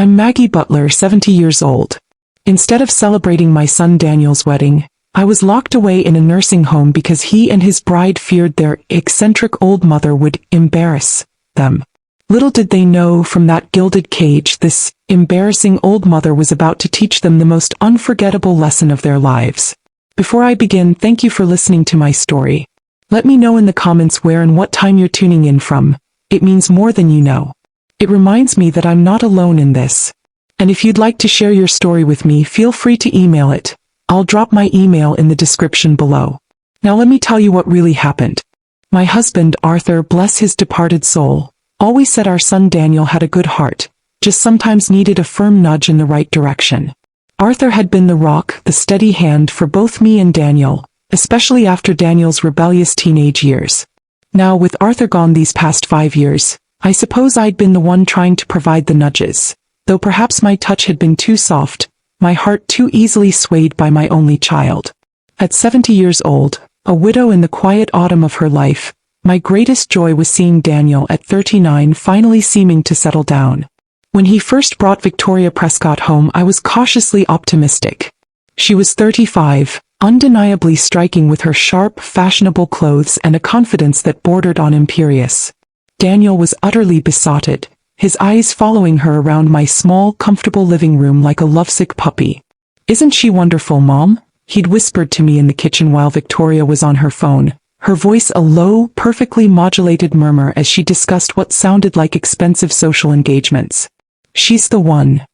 I'm Maggie Butler, 70 years old. Instead of celebrating my son Daniel's wedding, I was locked away in a nursing home because he and his bride feared their eccentric old mother would embarrass them. Little did they know from that gilded cage this embarrassing old mother was about to teach them the most unforgettable lesson of their lives. Before I begin, thank you for listening to my story. Let me know in the comments where and what time you're tuning in from. It means more than you know. It reminds me that I'm not alone in this. And if you'd like to share your story with me, feel free to email it. I'll drop my email in the description below. Now let me tell you what really happened. My husband, Arthur, bless his departed soul, always said our son Daniel had a good heart, just sometimes needed a firm nudge in the right direction. Arthur had been the rock, the steady hand for both me and Daniel, especially after Daniel's rebellious teenage years. Now with Arthur gone these past 5 years, I suppose I'd been the one trying to provide the nudges, though perhaps my touch had been too soft, my heart too easily swayed by my only child. At 70 years old, a widow in the quiet autumn of her life, my greatest joy was seeing Daniel at 39 finally seeming to settle down. When he first brought Victoria Prescott home, I was cautiously optimistic. She was 35, undeniably striking with her sharp, fashionable clothes and a confidence that bordered on imperious. Daniel was utterly besotted, his eyes following her around my small, comfortable living room like a lovesick puppy. "Isn't she wonderful, Mom?" he'd whispered to me in the kitchen while Victoria was on her phone, her voice a low, perfectly modulated murmur as she discussed what sounded like expensive social engagements. "She's the one."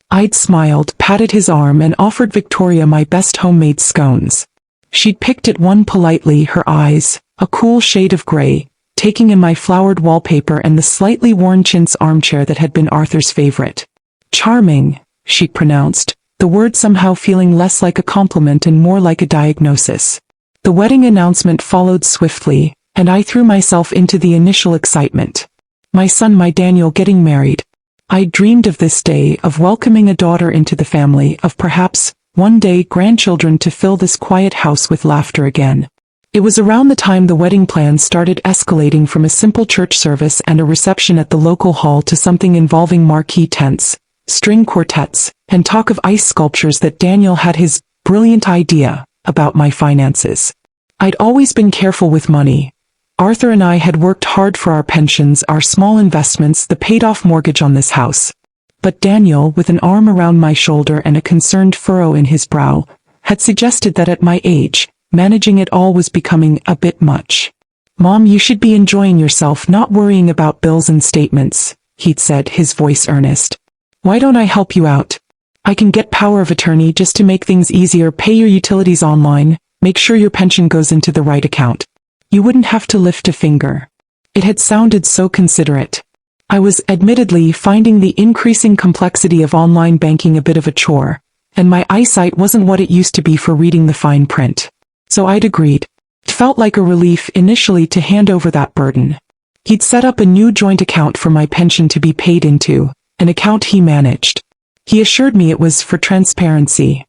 I'd smiled, patted his arm and offered Victoria my best homemade scones. She'd picked at one politely, her eyes, a cool shade of gray, taking in my flowered wallpaper and the slightly worn chintz armchair that had been Arthur's favorite. "Charming," she pronounced, the word somehow feeling less like a compliment and more like a diagnosis. The wedding announcement followed swiftly, and I threw myself into the initial excitement. My son, my Daniel, getting married. I dreamed of this day, of welcoming a daughter into the family, of perhaps, one day, grandchildren to fill this quiet house with laughter again. It was around the time the wedding plans started escalating from a simple church service and a reception at the local hall to something involving marquee tents, string quartets, and talk of ice sculptures that Daniel had his brilliant idea about my finances. I'd always been careful with money. Arthur and I had worked hard for our pensions, our small investments, the paid-off mortgage on this house. But Daniel, with an arm around my shoulder and a concerned furrow in his brow, had suggested that at my age, managing it all was becoming a bit much. "Mom, you should be enjoying yourself, not worrying about bills and statements," he'd said, his voice earnest. "Why don't I help you out? I can get power of attorney just to make things easier, pay your utilities online, make sure your pension goes into the right account. You wouldn't have to lift a finger." It had sounded so considerate. I was admittedly finding the increasing complexity of online banking a bit of a chore, and my eyesight wasn't what it used to be for reading the fine print. So I'd agreed. It felt like a relief initially to hand over that burden. He'd set up a new joint account for my pension to be paid into, an account he managed. He assured me it was for transparency.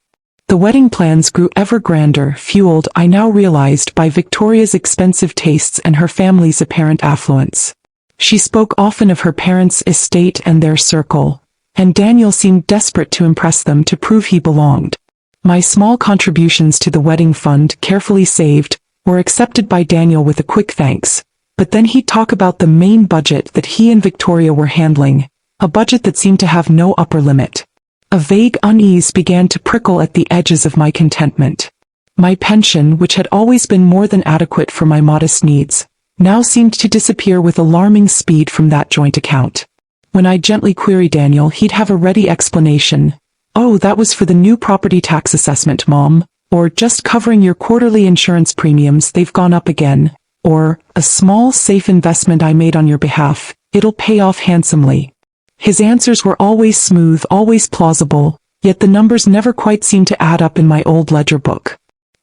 The wedding plans grew ever grander, fueled, I now realized, by Victoria's expensive tastes and her family's apparent affluence. She spoke often of her parents' estate and their circle, and Daniel seemed desperate to impress them, to prove he belonged. My small contributions to the wedding fund, carefully saved, were accepted by Daniel with a quick thanks, but then he'd talk about the main budget that he and Victoria were handling, a budget that seemed to have no upper limit. A vague unease began to prickle at the edges of my contentment. My pension, which had always been more than adequate for my modest needs, now seemed to disappear with alarming speed from that joint account. When I gently queried Daniel, he'd have a ready explanation. "Oh, that was for the new property tax assessment, Mom," or "just covering your quarterly insurance premiums, they've gone up again," or "a small, safe investment I made on your behalf, it'll pay off handsomely." His answers were always smooth, always plausible, yet the numbers never quite seemed to add up in my old ledger book.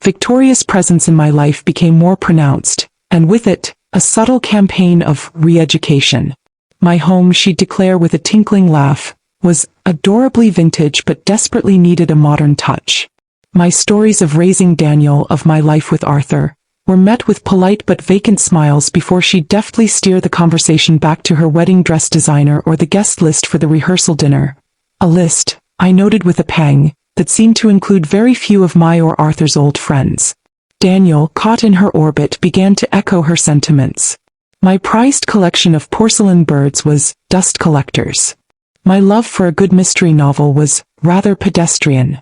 Victoria's presence in my life became more pronounced, and with it, a subtle campaign of re-education. My home, she'd declare with a tinkling laugh, was adorably vintage but desperately needed a modern touch. My stories of raising Daniel, of my life with Arthur, were met with polite but vacant smiles before she'd deftly steer the conversation back to her wedding dress designer or the guest list for the rehearsal dinner. A list, I noted with a pang, that seemed to include very few of my or Arthur's old friends. Daniel, caught in her orbit, began to echo her sentiments. My prized collection of porcelain birds was dust collectors. My love for a good mystery novel was rather pedestrian.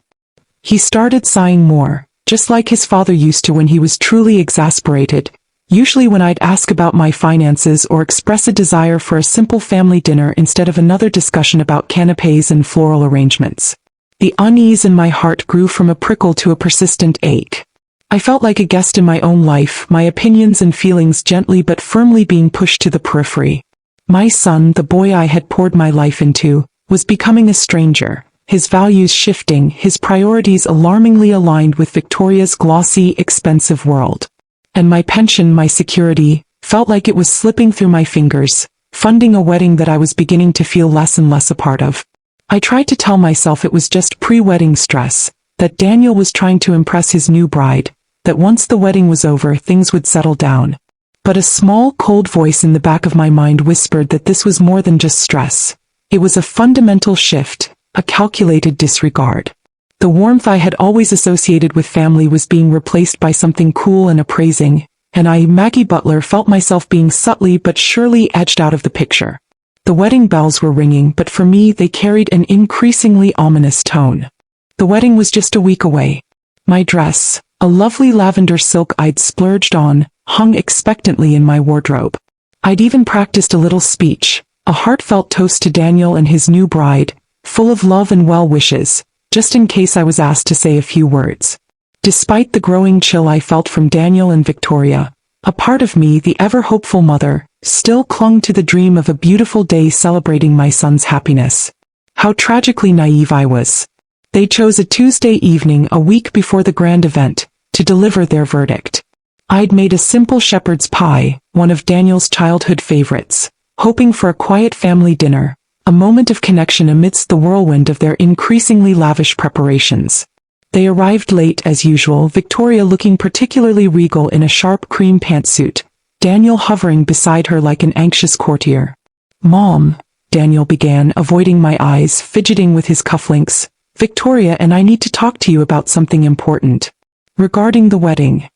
He started sighing more, just like his father used to when he was truly exasperated, usually when I'd ask about my finances or express a desire for a simple family dinner instead of another discussion about canapés and floral arrangements. The unease in my heart grew from a prickle to a persistent ache. I felt like a guest in my own life, my opinions and feelings gently but firmly being pushed to the periphery. My son, the boy I had poured my life into, was becoming a stranger, his values shifting, his priorities alarmingly aligned with Victoria's glossy, expensive world. And my pension, my security, felt like it was slipping through my fingers, funding a wedding that I was beginning to feel less and less a part of. I tried to tell myself it was just pre-wedding stress, that Daniel was trying to impress his new bride, that once the wedding was over things would settle down. But a small, cold voice in the back of my mind whispered that this was more than just stress. It was a fundamental shift, a calculated disregard. The warmth I had always associated with family was being replaced by something cool and appraising, and I, Maggie Butler, felt myself being subtly but surely edged out of the picture. The wedding bells were ringing, but for me they carried an increasingly ominous tone. The wedding was just a week away. My dress, a lovely lavender silk I'd splurged on, hung expectantly in my wardrobe. I'd even practiced a little speech, a heartfelt toast to Daniel and his new bride, full of love and well wishes, just in case I was asked to say a few words. Despite the growing chill I felt from Daniel and Victoria, a part of me, the ever-hopeful mother, still clung to the dream of a beautiful day celebrating my son's happiness. How tragically naive I was. They chose a Tuesday evening, a week before the grand event, to deliver their verdict. I'd made a simple shepherd's pie, one of Daniel's childhood favorites, hoping for a quiet family dinner, a moment of connection amidst the whirlwind of their increasingly lavish preparations. They arrived late as usual, Victoria looking particularly regal in a sharp cream pantsuit, Daniel hovering beside her like an anxious courtier. "Mom," Daniel began, avoiding my eyes, fidgeting with his cufflinks, "Victoria and I need to talk to you about something important. Regarding the wedding."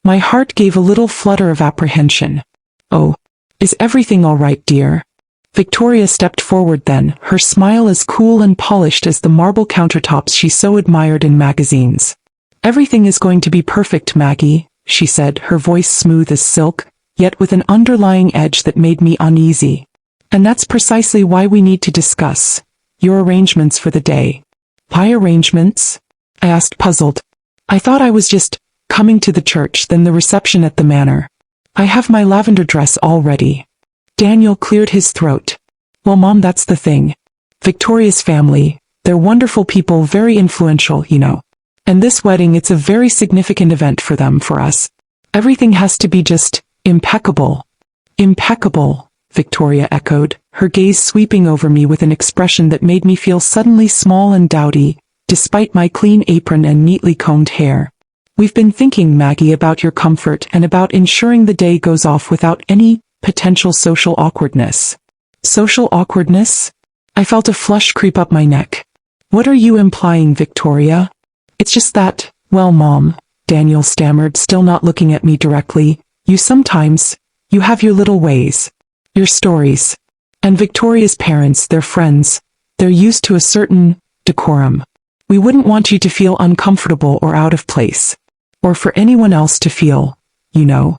My heart gave a little flutter of apprehension. "Oh, is everything all right, dear?" Victoria stepped forward then, her smile as cool and polished as the marble countertops she so admired in magazines. "Everything is going to be perfect, Maggie," she said, her voice smooth as silk, yet with an underlying edge that made me uneasy. "And that's precisely why we need to discuss your arrangements for the day." "My arrangements?" I asked, puzzled. "I thought I was just coming to the church, then the reception at the manor. I have my lavender dress all ready." Daniel cleared his throat. "Well, Mom, that's the thing. Victoria's family, they're wonderful people, very influential, you know. And this wedding, it's a very significant event for them, for us. Everything has to be just impeccable." "Impeccable," Victoria echoed, her gaze sweeping over me with an expression that made me feel suddenly small and dowdy, despite my clean apron and neatly combed hair. "We've been thinking, Maggie, about your comfort and about ensuring the day goes off without any potential social awkwardness." "Social awkwardness?" I felt a flush creep up my neck. "What are you implying, Victoria?" "It's just that, well, Mom," Daniel stammered, still not looking at me directly, you have your little ways. Your stories. And Victoria's parents, their friends, they're used to a certain decorum. We wouldn't want you to feel uncomfortable or out of place. Or for anyone else to feel, you know."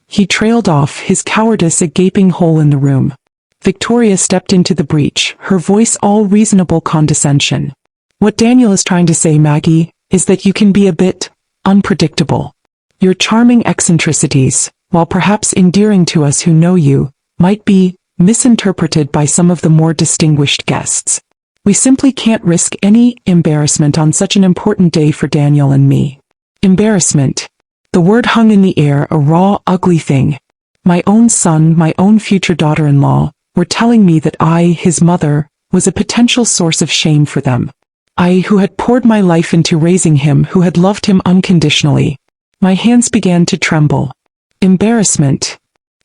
He trailed off, his cowardice a gaping hole in the room. Victoria stepped into the breach, her voice all reasonable condescension. "What Daniel is trying to say, Maggie, is that you can be a bit unpredictable. Your charming eccentricities, while perhaps endearing to us who know you, might be misinterpreted by some of the more distinguished guests. We simply can't risk any embarrassment on such an important day for Daniel and me." Embarrassment. The word hung in the air, a raw, ugly thing. My own son, my own future daughter-in-law, were telling me that I, his mother, was a potential source of shame for them. I, who had poured my life into raising him, who had loved him unconditionally. My hands began to tremble. "Embarrassment,"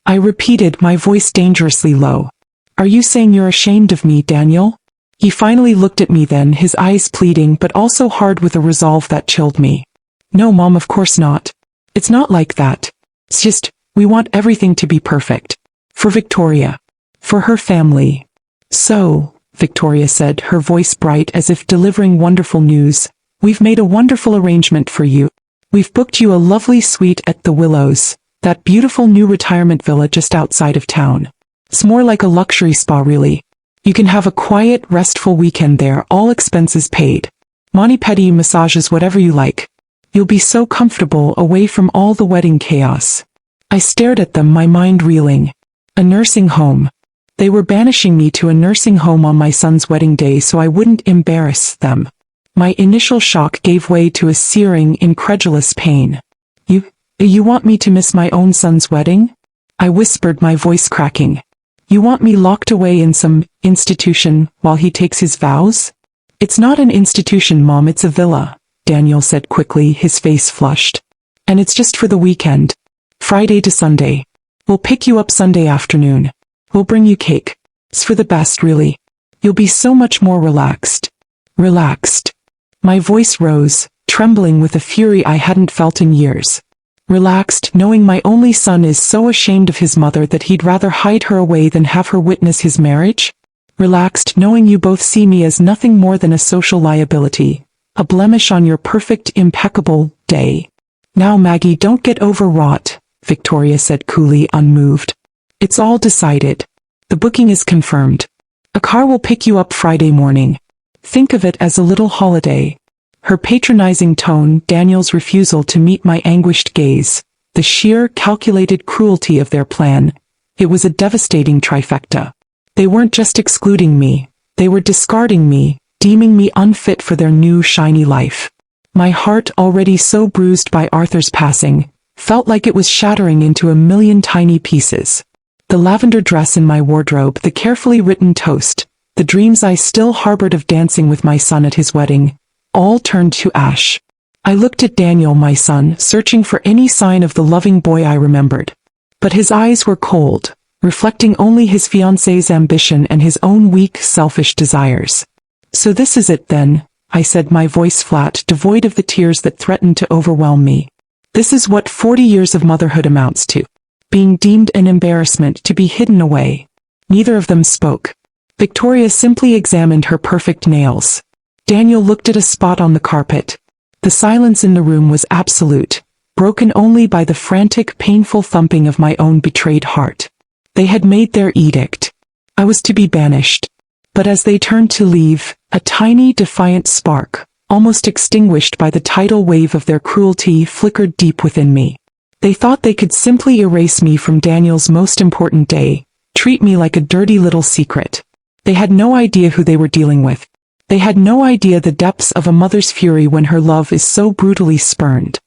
I repeated, my voice dangerously low. "Are you saying you're ashamed of me, Daniel?" He finally looked at me then, his eyes pleading but also hard with a resolve that chilled me. No, Mom, of course not. It's not like that. It's just, we want everything to be perfect. For Victoria. For her family. So, Victoria said, her voice bright as if delivering wonderful news, we've made a wonderful arrangement for you. We've booked you a lovely suite at the Willows, that beautiful new retirement villa just outside of town. It's more like a luxury spa, really. You can have a quiet, restful weekend there, all expenses paid. Mani-pedi, massages, whatever you like. You'll be so comfortable away from all the wedding chaos. I stared at them, my mind reeling. A nursing home. They were banishing me to a nursing home on my son's wedding day so I wouldn't embarrass them. My initial shock gave way to a searing, incredulous pain. You want me to miss my own son's wedding? I whispered, my voice cracking. You want me locked away in some institution while he takes his vows? It's not an institution, Mom, it's a villa, Daniel said quickly, his face flushed. And it's just for the weekend. Friday to Sunday. We'll pick you up Sunday afternoon. We'll bring you cake. It's for the best, really. You'll be so much more relaxed. Relaxed. My voice rose, trembling with a fury I hadn't felt in years. Relaxed, knowing my only son is so ashamed of his mother that he'd rather hide her away than have her witness his marriage? Relaxed, knowing you both see me as nothing more than a social liability, a blemish on your perfect, impeccable day. Now, Maggie, don't get overwrought, Victoria said coolly, unmoved. It's all decided. The booking is confirmed. A car will pick you up Friday morning. Think of it as a little holiday. Her patronizing tone, Daniel's refusal to meet my anguished gaze, the sheer, calculated cruelty of their plan. It was a devastating trifecta. They weren't just excluding me. They were discarding me, deeming me unfit for their new, shiny life. My heart, already so bruised by Arthur's passing, felt like it was shattering into a million tiny pieces. The lavender dress in my wardrobe, the carefully written toast, the dreams I still harbored of dancing with my son at his wedding, all turned to ash. I looked at Daniel, my son, searching for any sign of the loving boy I remembered. But his eyes were cold, reflecting only his fiancée's ambition and his own weak, selfish desires. So this is it then, I said, my voice flat, devoid of the tears that threatened to overwhelm me. This is what 40 years of motherhood amounts to. Being deemed an embarrassment, to be hidden away. Neither of them spoke. Victoria simply examined her perfect nails. Daniel looked at a spot on the carpet. The silence in the room was absolute, broken only by the frantic, painful thumping of my own betrayed heart. They had made their edict. I was to be banished. But as they turned to leave, a tiny, defiant spark, almost extinguished by the tidal wave of their cruelty, flickered deep within me. They thought they could simply erase me from Daniel's most important day, treat me like a dirty little secret. They had no idea who they were dealing with. They had no idea the depths of a mother's fury when her love is so brutally spurned.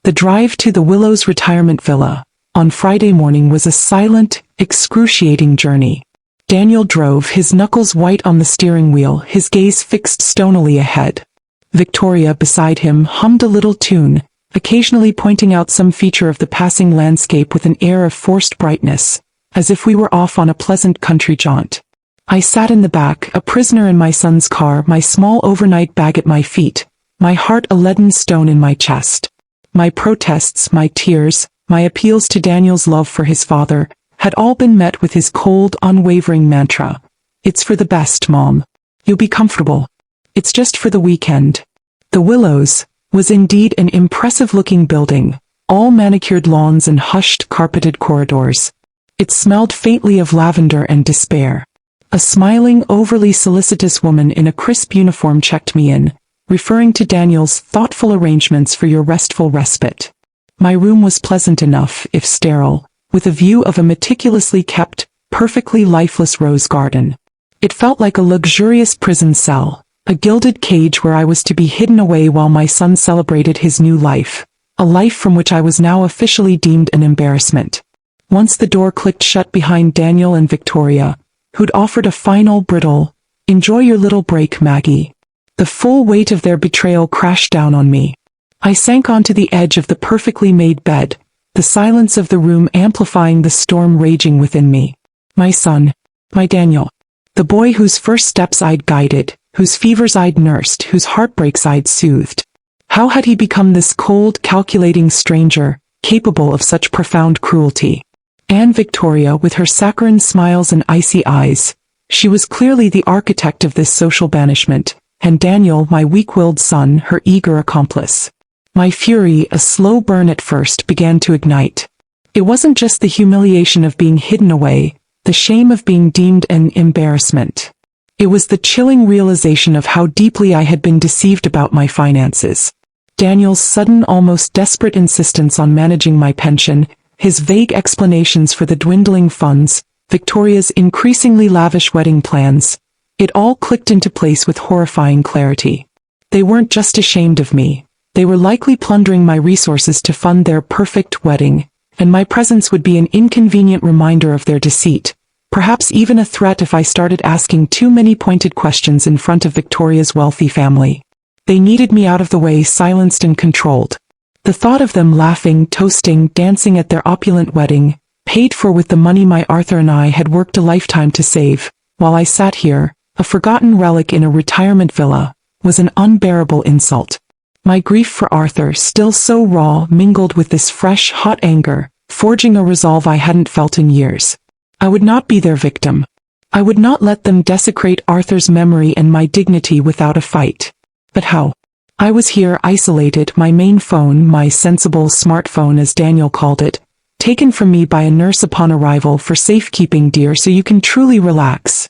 The drive to the Willows retirement villa on Friday morning was a silent, excruciating journey. Daniel drove, his knuckles white on the steering wheel, his gaze fixed stonily ahead. Victoria, beside him, hummed a little tune, occasionally pointing out some feature of the passing landscape with an air of forced brightness, as if we were off on a pleasant country jaunt. I sat in the back, a prisoner in my son's car, my small overnight bag at my feet, my heart a leaden stone in my chest. My protests, my tears, my appeals to Daniel's love for his father, had all been met with his cold, unwavering mantra. It's for the best, Mom. You'll be comfortable. It's just for the weekend. The Willows was indeed an impressive-looking building, all manicured lawns and hushed, carpeted corridors. It smelled faintly of lavender and despair. A smiling, overly solicitous woman in a crisp uniform checked me in, referring to Daniel's thoughtful arrangements for your restful respite. My room was pleasant enough, if sterile, with a view of a meticulously kept, perfectly lifeless rose garden. It felt like a luxurious prison cell, a gilded cage where I was to be hidden away while my son celebrated his new life, a life from which I was now officially deemed an embarrassment. Once the door clicked shut behind Daniel and Victoria, who'd offered a final brittle, "Enjoy your little break, Maggie," the full weight of their betrayal crashed down on me. I sank onto the edge of the perfectly made bed, the silence of the room amplifying the storm raging within me. My son, my Daniel. The boy whose first steps I'd guided, whose fevers I'd nursed, whose heartbreaks I'd soothed. How had he become this cold, calculating stranger, capable of such profound cruelty? Anne Victoria, with her saccharine smiles and icy eyes, she was clearly the architect of this social banishment, and Daniel, my weak-willed son, her eager accomplice. My fury, a slow burn at first, began to ignite. It wasn't just the humiliation of being hidden away, the shame of being deemed an embarrassment. It was the chilling realization of how deeply I had been deceived about my finances. Daniel's sudden, almost desperate insistence on managing my pension, his vague explanations for the dwindling funds, Victoria's increasingly lavish wedding plans, it all clicked into place with horrifying clarity. They weren't just ashamed of me. They were likely plundering my resources to fund their perfect wedding, and my presence would be an inconvenient reminder of their deceit, perhaps even a threat if I started asking too many pointed questions in front of Victoria's wealthy family. They needed me out of the way, silenced and controlled. The thought of them laughing, toasting, dancing at their opulent wedding, paid for with the money my Arthur and I had worked a lifetime to save, while I sat here, a forgotten relic in a retirement villa, was an unbearable insult. My grief for Arthur, still so raw, mingled with this fresh, hot anger, forging a resolve I hadn't felt in years. I would not be their victim. I would not let them desecrate Arthur's memory and my dignity without a fight. But how? I was here, isolated, my main phone, my sensible smartphone as Daniel called it, taken from me by a nurse upon arrival for safekeeping, dear, so you can truly relax.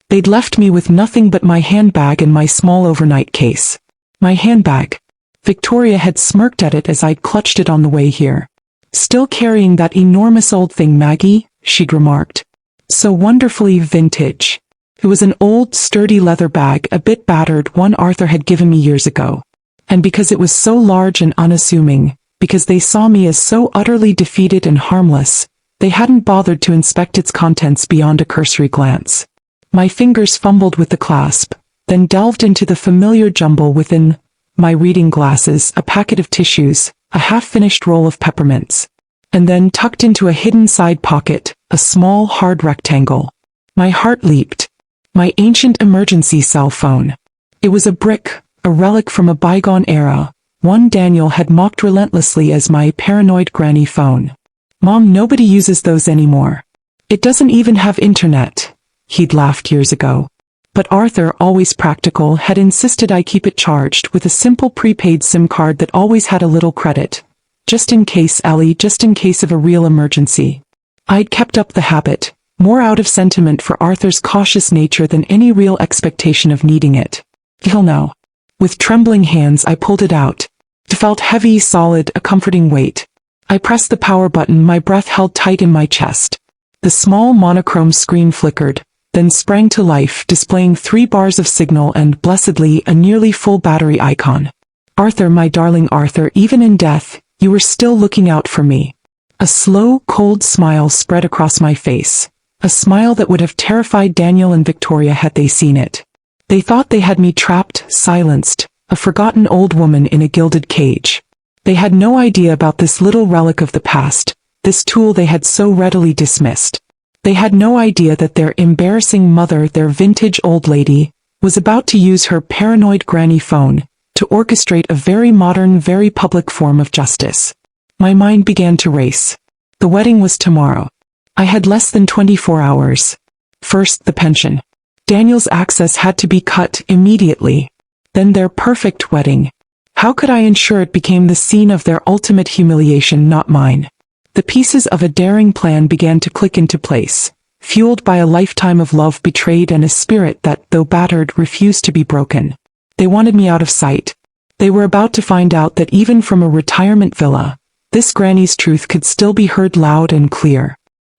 They'd left me with nothing but my handbag and my small overnight case. My handbag. Victoria had smirked at it as I'd clutched it on the way here. Still carrying that enormous old thing, Maggie, she'd remarked. So wonderfully vintage. It was an old, sturdy leather bag, a bit battered, one Arthur had given me years ago. And because it was so large and unassuming, because they saw me as so utterly defeated and harmless, they hadn't bothered to inspect its contents beyond a cursory glance. My fingers fumbled with the clasp, then delved into the familiar jumble within: my reading glasses, a packet of tissues, a half-finished roll of peppermints. And then tucked into a hidden side pocket, a small, hard rectangle. My heart leaped. My ancient emergency cell phone. It was a brick, a relic from a bygone era, one Daniel had mocked relentlessly as my paranoid granny phone. Mom, nobody uses those anymore. It doesn't even have internet, he'd laughed years ago. But Arthur, always practical, had insisted I keep it charged with a simple prepaid SIM card that always had a little credit. Just in case, Ellie, just in case of a real emergency. I'd kept up the habit, more out of sentiment for Arthur's cautious nature than any real expectation of needing it. Till now. With trembling hands I pulled it out. It felt heavy, solid, a comforting weight. I pressed the power button, my breath held tight in my chest. The small monochrome screen flickered, then sprang to life, displaying 3 bars of signal and, blessedly, a nearly full battery icon. Arthur, my darling Arthur, even in death, you were still looking out for me. A slow, cold smile spread across my face. A smile that would have terrified Daniel and Victoria had they seen it. They thought they had me trapped, silenced, a forgotten old woman in a gilded cage. They had no idea about this little relic of the past, this tool they had so readily dismissed. They had no idea that their embarrassing mother, their vintage old lady, was about to use her paranoid granny phone to orchestrate a very modern, very public form of justice. My mind began to race. The wedding was tomorrow. I had less than 24 hours. First, the pension. Daniel's access had to be cut immediately. Then their perfect wedding. How could I ensure it became the scene of their ultimate humiliation, not mine? The pieces of a daring plan began to click into place, fueled by a lifetime of love betrayed and a spirit that, though battered, refused to be broken. They wanted me out of sight. They were about to find out that even from a retirement villa, this granny's truth could still be heard loud and clear.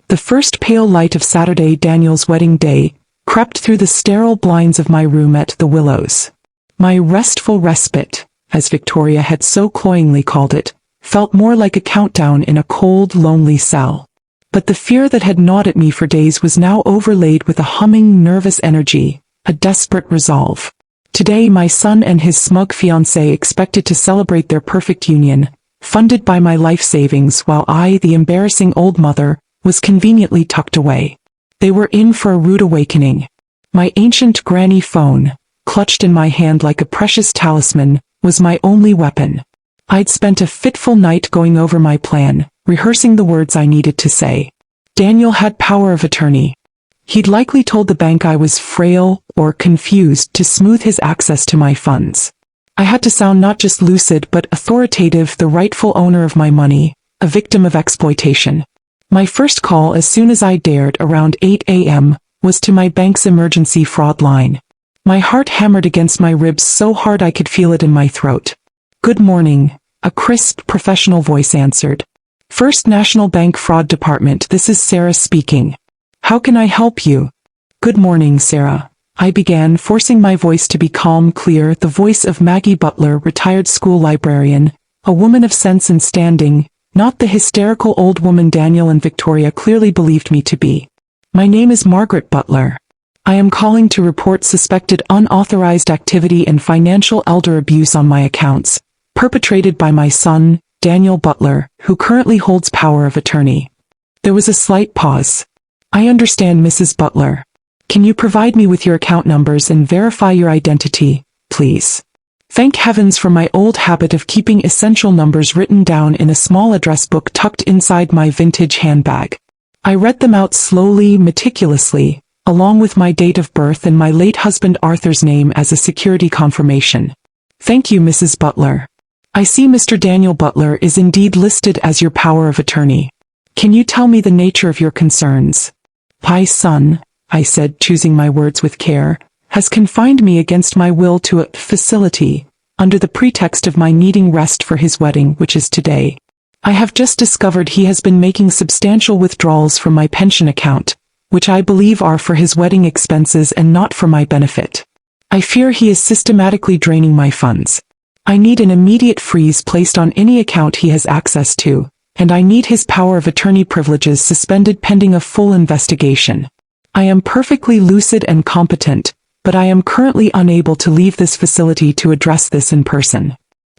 The first pale light of Saturday, Daniel's wedding day, crept through the sterile blinds of my room at the Willows. My restful respite, as Victoria had so cloyingly called it, felt more like a countdown in a cold, lonely cell. But the fear that had gnawed at me for days was now overlaid with a humming, nervous energy, a desperate resolve. Today my son and his smug fiancée expected to celebrate their perfect union, funded by my life savings, while I, the embarrassing old mother, was conveniently tucked away. They were in for a rude awakening. My ancient granny phone, clutched in my hand like a precious talisman, was my only weapon. I'd spent a fitful night going over my plan, rehearsing the words I needed to say. Daniel had power of attorney. He'd likely told the bank I was frail or confused to smooth his access to my funds. I had to sound not just lucid but authoritative, the rightful owner of my money, a victim of exploitation. My first call, as soon as I dared, around 8 a.m., was to my bank's emergency fraud line. My heart hammered against my ribs so hard I could feel it in my throat. "Good morning," a crisp, professional voice answered. "First National Bank Fraud Department, this is Sarah speaking. How can I help you?" "Good morning, Sarah," I began, forcing my voice to be calm, clear, the voice of Maggie Butler, retired school librarian, a woman of sense and standing, not the hysterical old woman Daniel and Victoria clearly believed me to be. "My name is Margaret Butler. I am calling to report suspected unauthorized activity and financial elder abuse on my accounts, perpetrated by my son, Daniel Butler, who currently holds power of attorney." There was a slight pause. "I understand, Mrs. Butler. Can you provide me with your account numbers and verify your identity, please?" Thank heavens for my old habit of keeping essential numbers written down in a small address book tucked inside my vintage handbag. I read them out slowly, meticulously, along with my date of birth and my late husband Arthur's name as a security confirmation. "Thank you, Mrs. Butler. I see Mr. Daniel Butler is indeed listed as your power of attorney. Can you tell me the nature of your concerns?" "My son," I said, choosing my words with care, "has confined me against my will to a facility, under the pretext of my needing rest for his wedding, which is today. I have just discovered he has been making substantial withdrawals from my pension account, which I believe are for his wedding expenses and not for my benefit. I fear he is systematically draining my funds. I need an immediate freeze placed on any account he has access to, and I need his power of attorney privileges suspended pending a full investigation. I am perfectly lucid and competent, but I am currently unable to leave this facility to address this in person."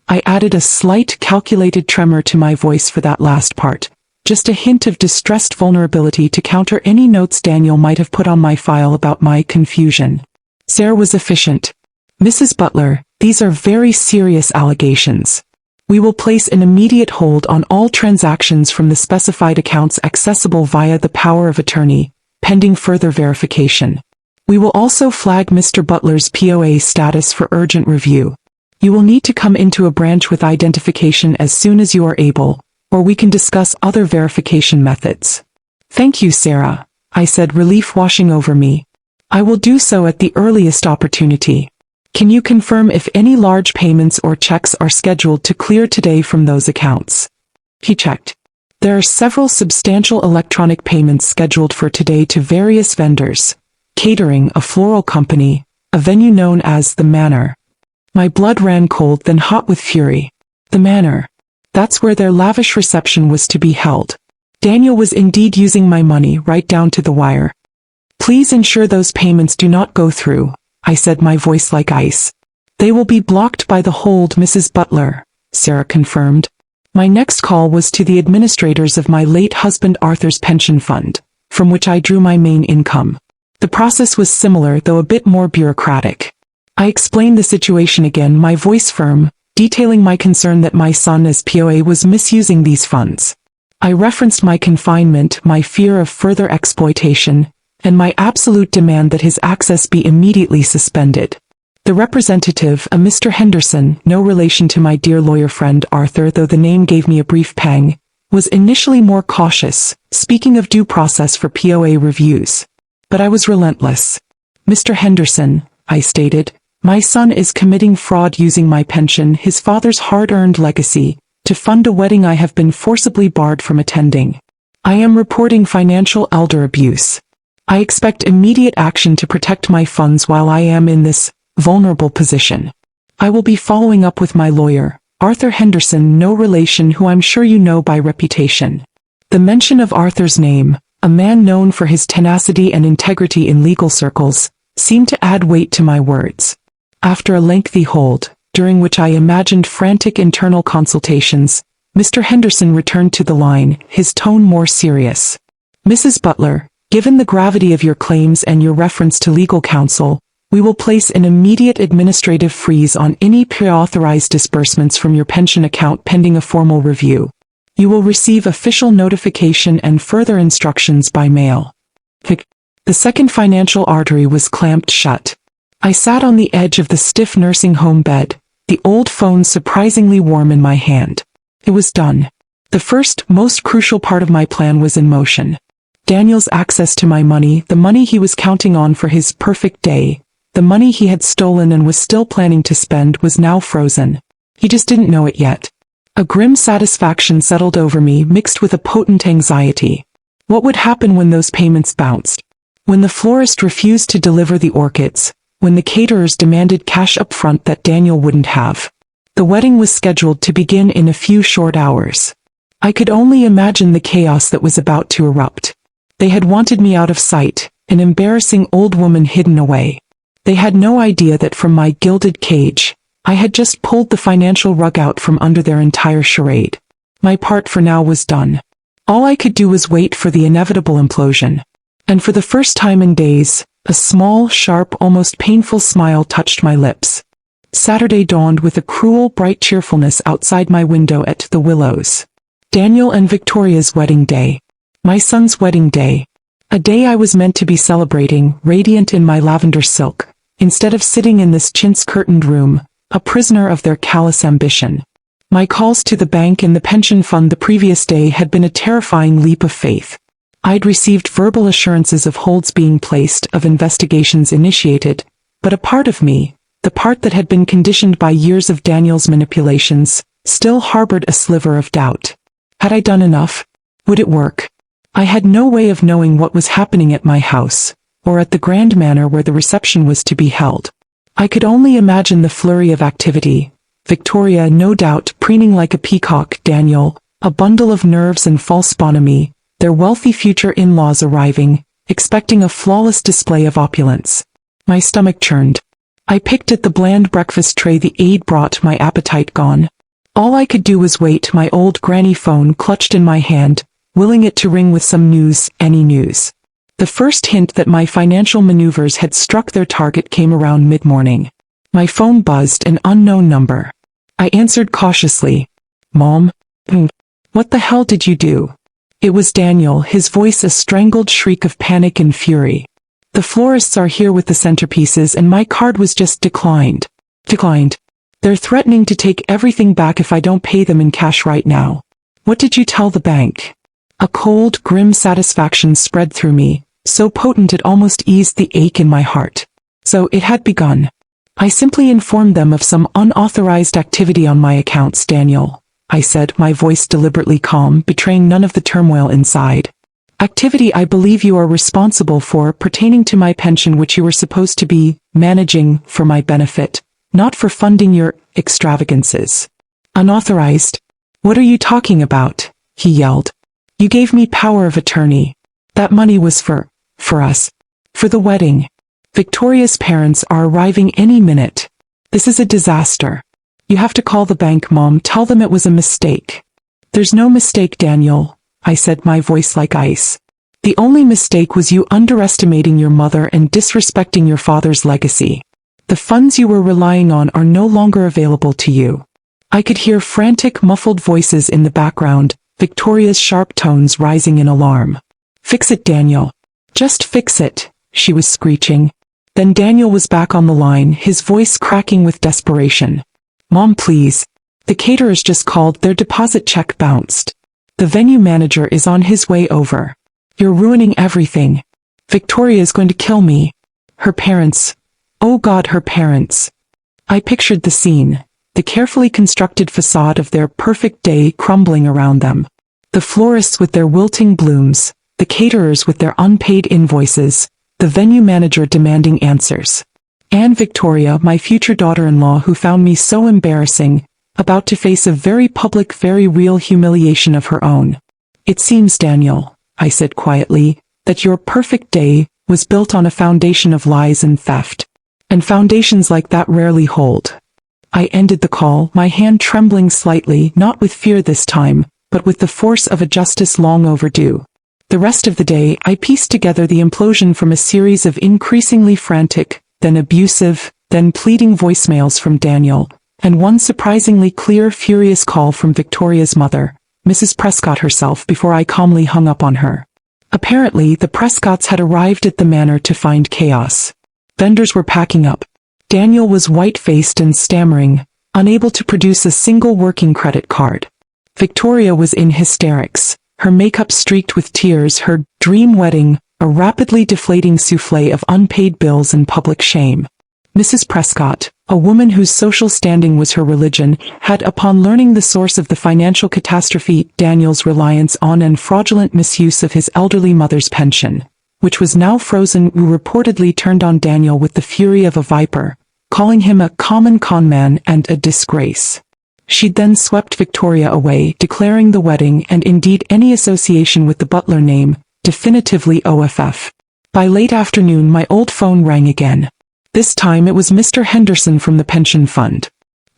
I added a slight, calculated tremor to my voice for that last part, just a hint of distressed vulnerability to counter any notes Daniel might have put on my file about my confusion. Sarah was efficient. "Mrs. Butler, these are very serious allegations. We will place an immediate hold on all transactions from the specified accounts accessible via the power of attorney, pending further verification. We will also flag Mr. Butler's POA status for urgent review. You will need to come into a branch with identification as soon as you are able, or we can discuss other verification methods." "Thank you, Sarah," I said, relief washing over me. "I will do so at the earliest opportunity. Can you confirm if any large payments or checks are scheduled to clear today from those accounts?" He checked. "There are several substantial electronic payments scheduled for today to various vendors. Catering, a floral company, a venue known as The Manor." My blood ran cold, then hot with fury. The Manor. That's where their lavish reception was to be held. Daniel was indeed using my money right down to the wire. "Please ensure those payments do not go through," I said, my voice like ice. "They will be blocked by the hold, Mrs. Butler," Sarah confirmed. My next call was to the administrators of my late husband Arthur's pension fund, from which I drew my main income. The process was similar, though a bit more bureaucratic. I explained the situation again, my voice firm, detailing my concern that my son as POA was misusing these funds. I referenced my confinement, my fear of further exploitation, and my absolute demand that his access be immediately suspended. The representative, a Mr. Henderson, no relation to my dear lawyer friend Arthur, though the name gave me a brief pang, was initially more cautious, speaking of due process for POA reviews. But I was relentless. "Mr. Henderson," I stated, "my son is committing fraud using my pension, his father's hard-earned legacy, to fund a wedding I have been forcibly barred from attending. I am reporting financial elder abuse. I expect immediate action to protect my funds while I am in this vulnerable position. I will be following up with my lawyer, Arthur Henderson, no relation, who I'm sure you know by reputation." The mention of Arthur's name, a man known for his tenacity and integrity in legal circles, seemed to add weight to my words. After a lengthy hold, during which I imagined frantic internal consultations, Mr. Henderson returned to the line, his tone more serious. "Mrs. Butler, Given the gravity of your claims and your reference to legal counsel, we will place an immediate administrative freeze on any pre-authorized disbursements from your pension account pending a formal review. You will receive official notification and further instructions by mail. The second financial artery was clamped shut. I sat on the edge of the stiff nursing home bed, the old phone surprisingly warm in my hand. It was done. The first, most crucial part of my plan was in motion. Daniel's access to my money, the money he was counting on for his perfect day, the money he had stolen and was still planning to spend, was now frozen. He just didn't know it yet. A grim satisfaction settled over me, mixed with a potent anxiety. What would happen when those payments bounced? When the florist refused to deliver the orchids? When the caterers demanded cash up front that Daniel wouldn't have? The wedding was scheduled to begin in a few short hours. I could only imagine the chaos that was about to erupt. They had wanted me out of sight, an embarrassing old woman hidden away. They had no idea that from my gilded cage, I had just pulled the financial rug out from under their entire charade. My part for now was done. All I could do was wait for the inevitable implosion. And for the first time in days, a small, sharp, almost painful smile touched my lips. Saturday dawned with a cruel, bright cheerfulness outside my window at the Willows. Daniel and Victoria's wedding day. My son's wedding day. A day I was meant to be celebrating, radiant in my lavender silk, instead of sitting in this chintz-curtained room, a prisoner of their callous ambition. My calls to the bank and the pension fund the previous day had been a terrifying leap of faith. I'd received verbal assurances of holds being placed, of investigations initiated, but a part of me, the part that had been conditioned by years of Daniel's manipulations, still harbored a sliver of doubt. Had I done enough? Would it work? I had no way of knowing what was happening at my house, or at the grand manor where the reception was to be held. I could only imagine the flurry of activity. Victoria, no doubt, preening like a peacock, Daniel, a bundle of nerves and false bonhomie, their wealthy future in-laws arriving, expecting a flawless display of opulence. My stomach churned. I picked at the bland breakfast tray the aide brought, my appetite gone. All I could do was wait, my old granny phone clutched in my hand, willing it to ring with some news, any news. The first hint that my financial maneuvers had struck their target came around mid-morning. My phone buzzed, an unknown number. I answered cautiously. Mom? What the hell did you do? It was Daniel, his voice a strangled shriek of panic and fury. The florists are here with the centerpieces and my card was just declined. Declined. They're threatening to take everything back if I don't pay them in cash right now. What did you tell the bank? A cold, grim satisfaction spread through me, so potent it almost eased the ache in my heart. So it had begun. I simply informed them of some unauthorized activity on my accounts, Daniel, I said, my voice deliberately calm, betraying none of the turmoil inside. Activity I believe you are responsible for, pertaining to my pension, which you were supposed to be managing for my benefit, not for funding your extravagances. Unauthorized? What are you talking about? He yelled. You gave me power of attorney. That money was for us. For the wedding. Victoria's parents are arriving any minute. This is a disaster. You have to call the bank, Mom. Tell them it was a mistake. There's no mistake, Daniel, I said, my voice like ice. The only mistake was you underestimating your mother and disrespecting your father's legacy. The funds you were relying on are no longer available to you. I could hear frantic, muffled voices in the background, Victoria's sharp tones rising in alarm. Fix it, Daniel. Just fix it, she was screeching. Then Daniel was back on the line, his voice cracking with desperation. Mom, please. The caterers just called, their deposit check bounced. The venue manager is on his way over. You're ruining everything. Victoria is going to kill me. Her parents. Oh God, her parents. I pictured the scene. The carefully constructed facade of their perfect day crumbling around them. The florists with their wilting blooms, the caterers with their unpaid invoices, the venue manager demanding answers. And Victoria, my future daughter-in-law who found me so embarrassing, about to face a very public, very real humiliation of her own. It seems, Daniel, I said quietly, that your perfect day was built on a foundation of lies and theft. And foundations like that rarely hold. I ended the call, my hand trembling slightly, not with fear this time, but with the force of a justice long overdue. The rest of the day, I pieced together the implosion from a series of increasingly frantic, then abusive, then pleading voicemails from Daniel, and one surprisingly clear, furious call from Victoria's mother, Mrs. Prescott herself, before I calmly hung up on her. Apparently, the Prescotts had arrived at the manor to find chaos. Vendors were packing up. Daniel was white-faced and stammering, unable to produce a single working credit card. Victoria was in hysterics, her makeup streaked with tears, her dream wedding, a rapidly deflating souffle of unpaid bills and public shame. Mrs. Prescott, a woman whose social standing was her religion, had, upon learning the source of the financial catastrophe, Daniel's reliance on and fraudulent misuse of his elderly mother's pension, which was now frozen, reportedly turned on Daniel with the fury of a viper, calling him a common conman and a disgrace. She'd then swept Victoria away, declaring the wedding and indeed any association with the Butler name definitively OFF. By late afternoon my old phone rang again. This time it was Mr. Henderson from the pension fund.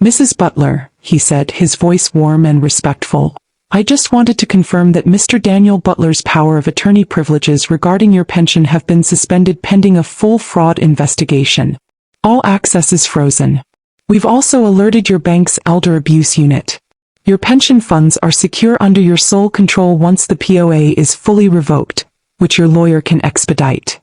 "Mrs. Butler," he said, his voice warm and respectful, "I just wanted to confirm that Mr. Daniel Butler's power of attorney privileges regarding your pension have been suspended pending a full fraud investigation. All access is frozen. We've also alerted your bank's elder abuse unit. Your pension funds are secure under your sole control once the POA is fully revoked, which your lawyer can expedite."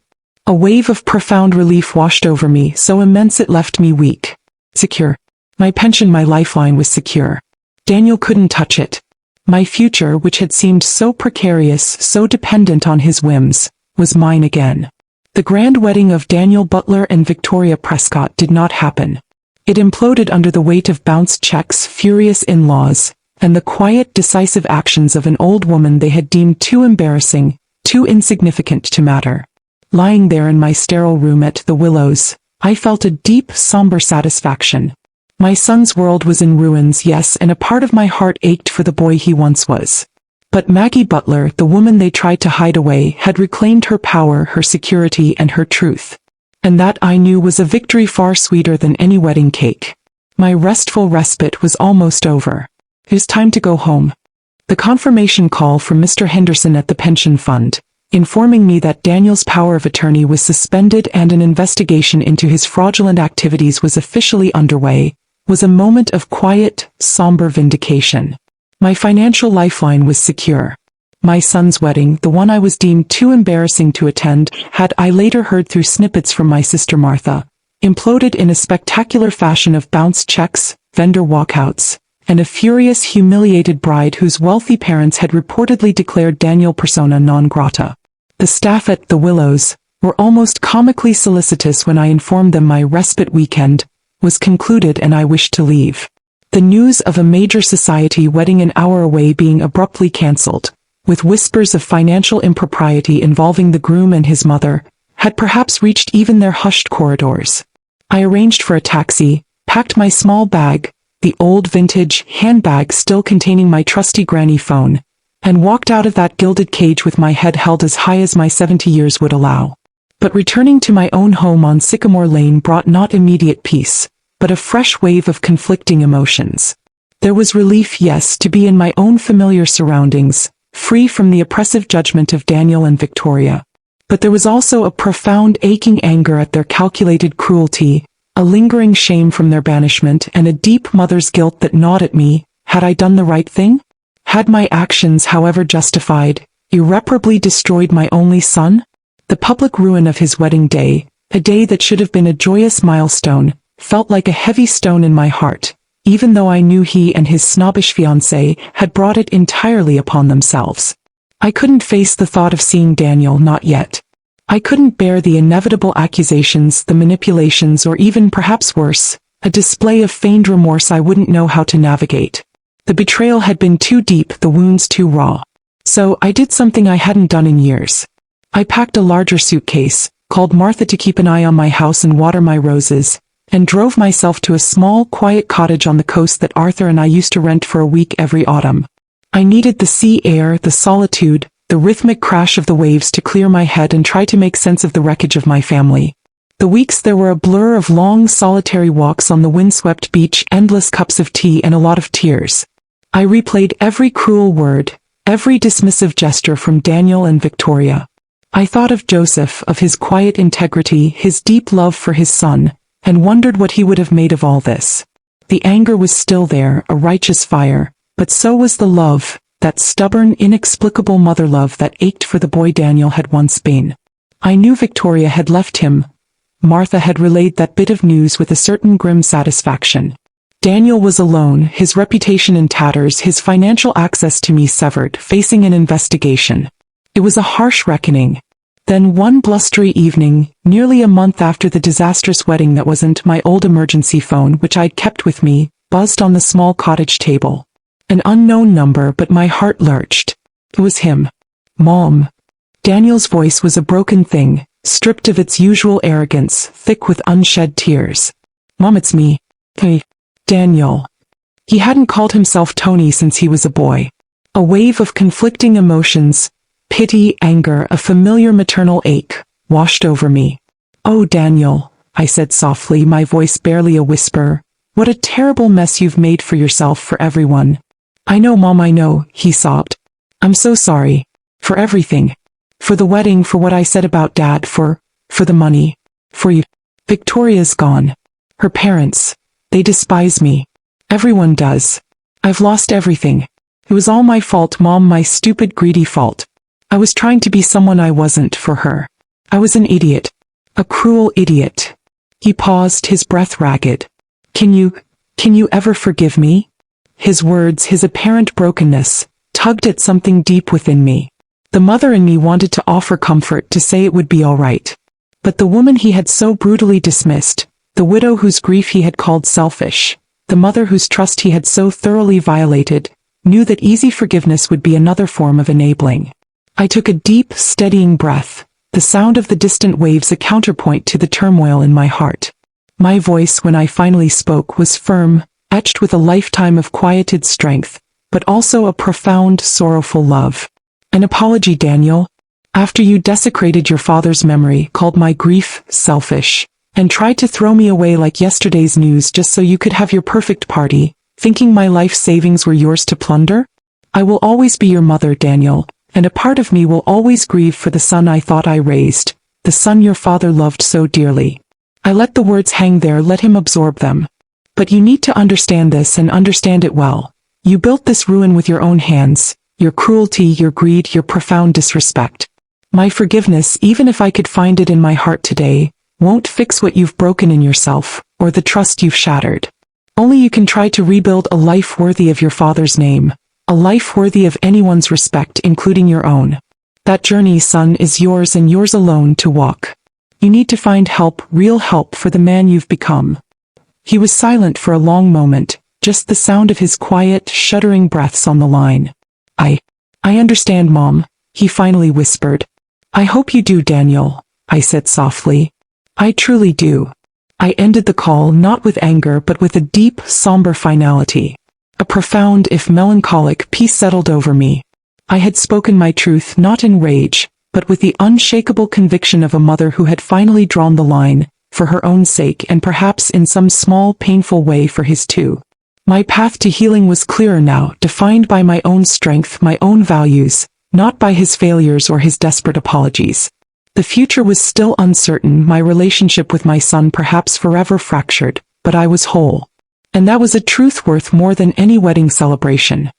A wave of profound relief washed over me, so immense it left me weak. Secure. My pension, my lifeline, was secure. Daniel couldn't touch it. My future, which had seemed so precarious, so dependent on his whims, was mine again. The grand wedding of Daniel Butler and Victoria Prescott did not happen. It imploded under the weight of bounced checks, furious in-laws, and the quiet, decisive actions of an old woman they had deemed too embarrassing, too insignificant to matter. Lying there in my sterile room at the Willows, I felt a deep, somber satisfaction. My son's world was in ruins, yes, and a part of my heart ached for the boy he once was. But Maggie Butler, the woman they tried to hide away, had reclaimed her power, her security, and her truth. And that, I knew, was a victory far sweeter than any wedding cake. My restful respite was almost over. It was time to go home. The confirmation call from Mr. Henderson at the pension fund, informing me that Daniel's power of attorney was suspended and an investigation into his fraudulent activities was officially underway, was a moment of quiet, somber vindication. My financial lifeline was secure. My son's wedding, the one I was deemed too embarrassing to attend, had, I later heard through snippets from my sister Martha, imploded in a spectacular fashion of bounced checks, vendor walkouts, and a furious, humiliated bride whose wealthy parents had reportedly declared Daniel persona non grata. The staff at the Willows were almost comically solicitous when I informed them my respite weekend was concluded and I wished to leave. The news of a major society wedding an hour away being abruptly cancelled, with whispers of financial impropriety involving the groom and his mother, had perhaps reached even their hushed corridors. I arranged for a taxi, packed my small bag, the old vintage handbag still containing my trusty granny phone, and walked out of that gilded cage with my head held as high as my 70 years would allow. But returning to my own home on Sycamore Lane brought not immediate peace, but a fresh wave of conflicting emotions. There was relief, yes, to be in my own familiar surroundings, free from the oppressive judgment of Daniel and Victoria. But there was also a profound aching anger at their calculated cruelty, a lingering shame from their banishment, and a deep mother's guilt that gnawed at me. Had I done the right thing? Had my actions, however justified, irreparably destroyed my only son? The public ruin of his wedding day, a day that should have been a joyous milestone, felt like a heavy stone in my heart, even though I knew he and his snobbish fiancée had brought it entirely upon themselves. I couldn't face the thought of seeing Daniel, not yet. I couldn't bear the inevitable accusations, the manipulations, or even, perhaps worse, a display of feigned remorse I wouldn't know how to navigate. The betrayal had been too deep, the wounds too raw. So I did something I hadn't done in years. I packed a larger suitcase, called Martha to keep an eye on my house and water my roses, and drove myself to a small, quiet cottage on the coast that Arthur and I used to rent for a week every autumn. I needed the sea air, the solitude, the rhythmic crash of the waves to clear my head and try to make sense of the wreckage of my family. The weeks there were a blur of long, solitary walks on the windswept beach, endless cups of tea, and a lot of tears. I replayed every cruel word, every dismissive gesture from Daniel and Victoria. I thought of Joseph, of his quiet integrity, his deep love for his son, and wondered what he would have made of all this. The anger was still there, a righteous fire, but so was the love, that stubborn, inexplicable mother love that ached for the boy Daniel had once been. I knew Victoria had left him. Martha had relayed that bit of news with a certain grim satisfaction. Daniel was alone, his reputation in tatters, his financial access to me severed, facing an investigation. It was a harsh reckoning. Then one blustery evening, nearly a month after the disastrous wedding, that wasn't my old emergency phone, which I'd kept with me, buzzed on the small cottage table. An unknown number, but my heart lurched. It was him. Mom. Daniel's voice was a broken thing, stripped of its usual arrogance, thick with unshed tears. Mom, it's me. Hey. Daniel. He hadn't called himself Tony since he was a boy. A wave of conflicting emotions, pity, anger, a familiar maternal ache, washed over me. Oh, Daniel, I said softly, my voice barely a whisper. What a terrible mess you've made for yourself, for everyone. I know, Mom, I know, he sobbed. I'm so sorry. For everything. For the wedding, for what I said about Dad, for the money. For you. Victoria's gone. Her parents. They despise me. Everyone does. I've lost everything. It was all my fault, Mom, my stupid, greedy fault. I was trying to be someone I wasn't for her. I was an idiot. A cruel idiot. He paused, his breath ragged. Can you ever forgive me? His words, his apparent brokenness, tugged at something deep within me. The mother in me wanted to offer comfort, to say it would be all right. But the woman he had so brutally dismissed, the widow whose grief he had called selfish, the mother whose trust he had so thoroughly violated, knew that easy forgiveness would be another form of enabling. I took a deep, steadying breath, the sound of the distant waves a counterpoint to the turmoil in my heart. My voice, when I finally spoke, was firm, etched with a lifetime of quieted strength, but also a profound, sorrowful love. An apology, Daniel. After you desecrated your father's memory, called my grief selfish, and tried to throw me away like yesterday's news just so you could have your perfect party, thinking my life savings were yours to plunder? I will always be your mother, Daniel, and a part of me will always grieve for the son I thought I raised, the son your father loved so dearly. I let the words hang there, let him absorb them. But you need to understand this, and understand it well. You built this ruin with your own hands, your cruelty, your greed, your profound disrespect. My forgiveness, even if I could find it in my heart today, won't fix what you've broken in yourself, or the trust you've shattered. Only you can try to rebuild a life worthy of your father's name, a life worthy of anyone's respect, including your own. That journey, son, is yours and yours alone to walk. You need to find help, real help, for the man you've become. He was silent for a long moment, just the sound of his quiet, shuddering breaths on the line. I understand, Mom, he finally whispered. I hope you do, Daniel, I said softly. I truly do. I ended the call not with anger but with a deep, somber finality. A profound, if melancholic, peace settled over me. I had spoken my truth not in rage, but with the unshakable conviction of a mother who had finally drawn the line, for her own sake and perhaps in some small, painful way for his too. My path to healing was clearer now, defined by my own strength, my own values, not by his failures or his desperate apologies. The future was still uncertain, my relationship with my son perhaps forever fractured, but I was whole. And that was a truth worth more than any wedding celebration.